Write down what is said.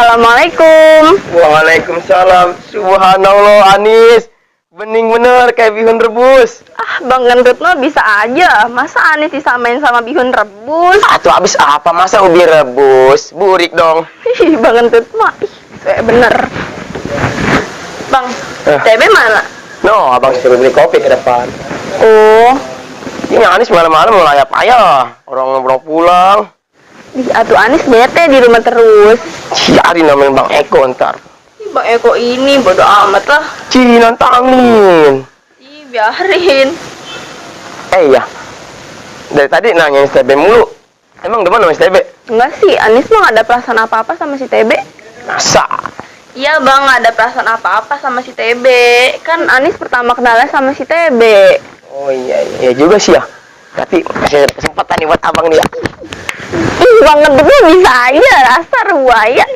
Assalamualaikum. Waalaikumsalam. Subhanallah, Anis. Bening bener kayak bihun rebus. Bang Gendut mah bisa aja. Masa Anis disamain sama bihun rebus? Atau habis apa masa ubi rebus? Burik dong. Bang Gendut mah. Bener. Bang, TB mana? No, abang suruh beli kopi ke depan. Oh, Ini Anis malam-malam melayap ayah. Orang ngobrol pulang. atuh Anis bete di rumah terus. Cari namanya Bang Eko ntar. Bang Eko ini bodo amat lah. Nantangin. Biarin. Iya. Dari tadi nanya STB mulu. Emang demen sama STB? Enggak sih, Anis mah gak ada perasaan apa-apa sama si TB. Masa? Iya bang, gak ada perasaan apa-apa sama si TB. Kan Anis pertama kenalnya sama si TB. Oh iya juga sih ya. Tapi masih ada kesempatan nih buat abang nih ya. Bang Gendut mah bisa aja, dasar buaya.